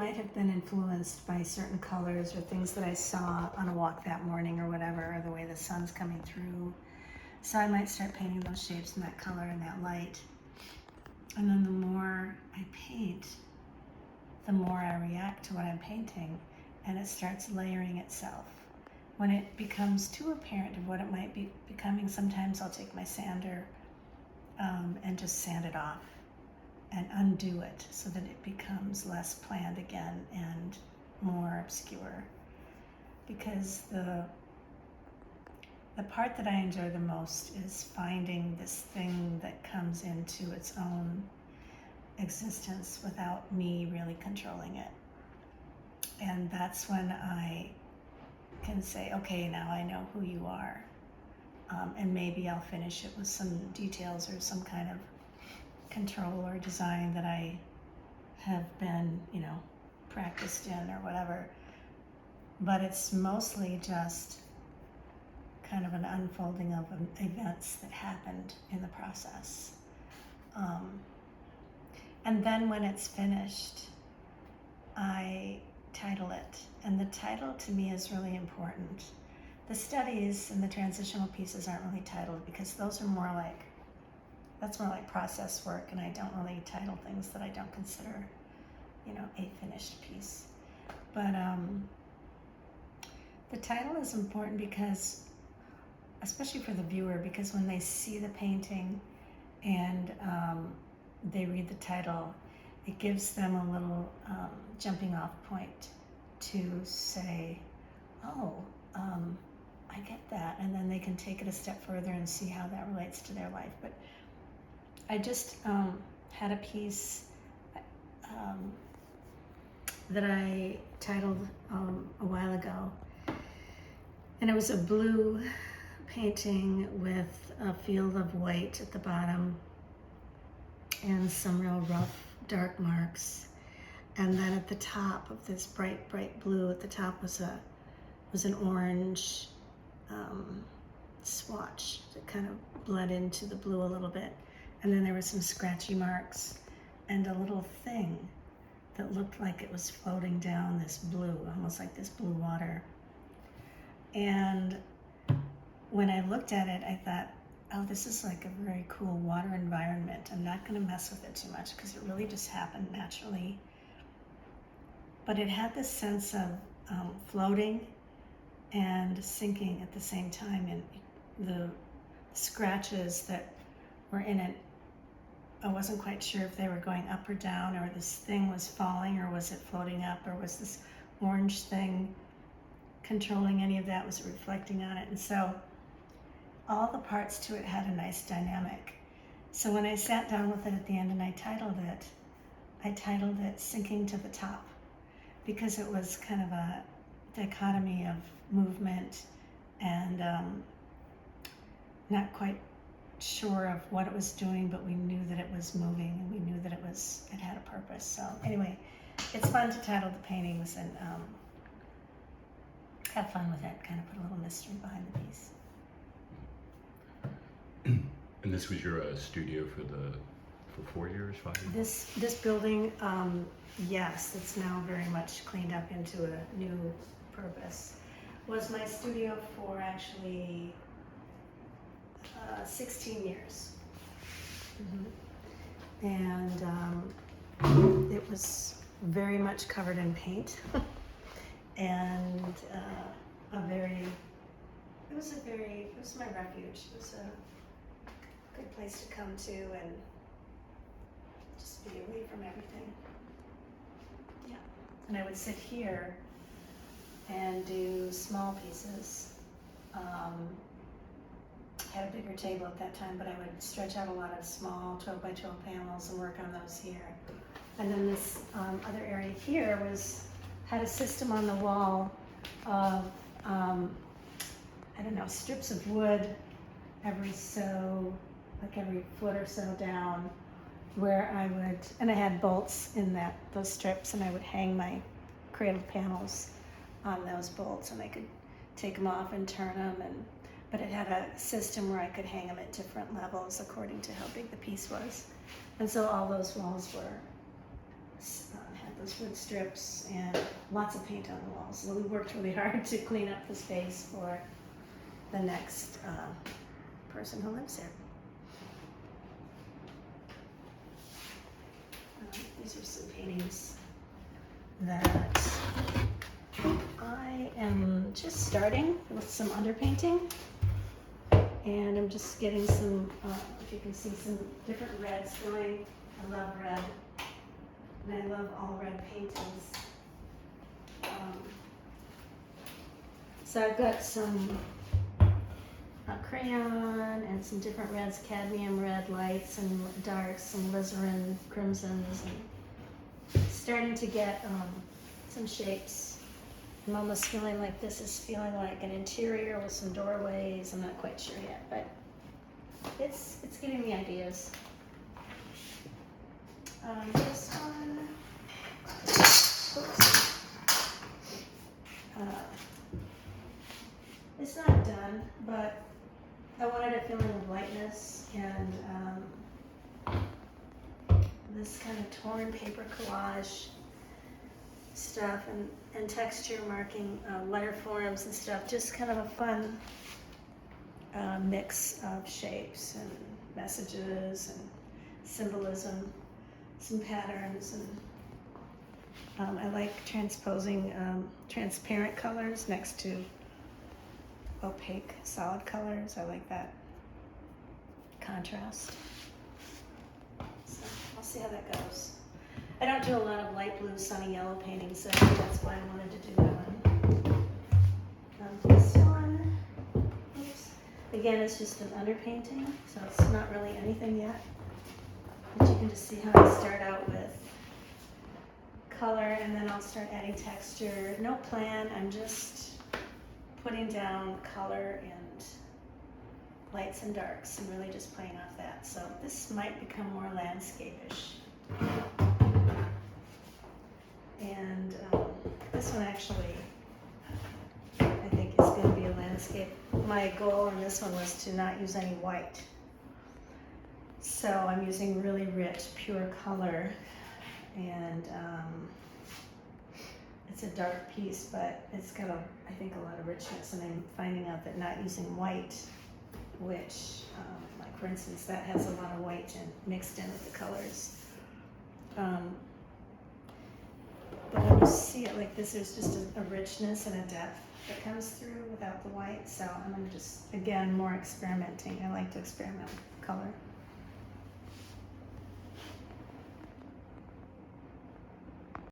Might have been influenced by certain colors or things that I saw on a walk that morning or whatever, or the way the sun's coming through. So I might start painting those shapes in that color and that light. And then the more I paint, the more I react to what I'm painting, and it starts layering itself. When it becomes too apparent of what it might be becoming, sometimes I'll take my sander and just sand it off and undo it so that it becomes less planned again and more obscure. Because the part that I enjoy the most is finding this thing that comes into its own existence without me really controlling it. And that's when I can say, okay, now I know who you are. And maybe I'll finish it with some details or some kind of control or design that I have been, practiced in or whatever. But it's mostly just kind of an unfolding of events that happened in the process. And then when it's finished, I title it. And the title to me is really important. The studies and the transitional pieces aren't really titled because those are more like, that's more like process work, and I don't really title things that I don't consider, a finished piece. But the title is important because, especially for the viewer, because when they see the painting and they read the title, it gives them a little jumping off point to say, oh, I get that, and then they can take it a step further and see how that relates to their life. But I just had a piece that I titled a while ago, and it was a blue painting with a field of white at the bottom and some real rough dark marks, and then at the top of this bright blue at the top was an orange swatch that kind of bled into the blue a little bit. And then there were some scratchy marks and a little thing that looked like it was floating down this blue, almost like this blue water. And when I looked at it, I thought, oh, this is like a very cool water environment. I'm not going to mess with it too much because it really just happened naturally. But it had this sense of floating and sinking at the same time, and the scratches that were in it, I wasn't quite sure if they were going up or down, or this thing was falling, or was it floating up, or was this orange thing controlling any of that? Was it reflecting on it? And so all the parts to it had a nice dynamic. So when I sat down with it at the end and I titled it Sinking to the Top, because it was kind of a dichotomy of movement and not quite sure of what it was doing, but we knew that it was moving, and we knew that it had a purpose. So anyway, it's fun to title the paintings and have fun with it, kind of put a little mystery behind the piece. And this was your studio for 4 years, 5 years? This building, yes, it's now very much cleaned up into a new purpose, was my studio for actually 16 years. Mm-hmm. And it was very much covered in paint and it was my refuge. It was a good place to come to and just be away from everything. Yeah. And I would sit here and do small pieces. Had a bigger table at that time, but I would stretch out a lot of small 12 by 12 panels and work on those here. And then this other area here had a system on the wall of strips of wood every foot or so down, where I had bolts in those strips, and I would hang my cradle panels on those bolts, and I could take them off and turn them, but it had a system where I could hang them at different levels according to how big the piece was. And so all those walls had those wood strips and lots of paint on the walls. So we worked really hard to clean up the space for the next person who lives here. These are some paintings that I am just starting with some underpainting, and I'm just getting some, if you can see, some different reds going. I love red, and I love all red paintings. So I've got some crayon and some different reds, cadmium red lights and darks, some alizarin crimsons, and starting to get some shapes. I'm almost feeling like this is feeling like an interior with some doorways. I'm not quite sure yet, but it's giving me ideas. This one, oops. It's not done, but I wanted a feeling of lightness and this kind of torn paper collage stuff and texture marking letter forms and stuff. Just kind of a fun mix of shapes and messages and symbolism, some patterns, and I like transposing transparent colors next to opaque solid colors. I like that contrast. So I'll see how that goes. I don't do a lot of light blue, sunny yellow paintings, so I think that's why I wanted to do that one. This one, oops. Again, it's just an underpainting, so it's not really anything yet. But you can just see how I start out with color, and then I'll start adding texture. No plan, I'm just putting down color and lights and darks and really just playing off that. So this might become more landscape-ish. And this one actually, I think is going to be a landscape. My goal on this one was to not use any white. So I'm using really rich, pure color, and it's a dark piece, but it's got, I think, a lot of richness, and I'm finding out that not using white, which, like for instance, that has a lot of white mixed in with the colors. But when you see it like this, there's just a richness and a depth that comes through without the white. So I'm just, again, more experimenting. I like to experiment with color.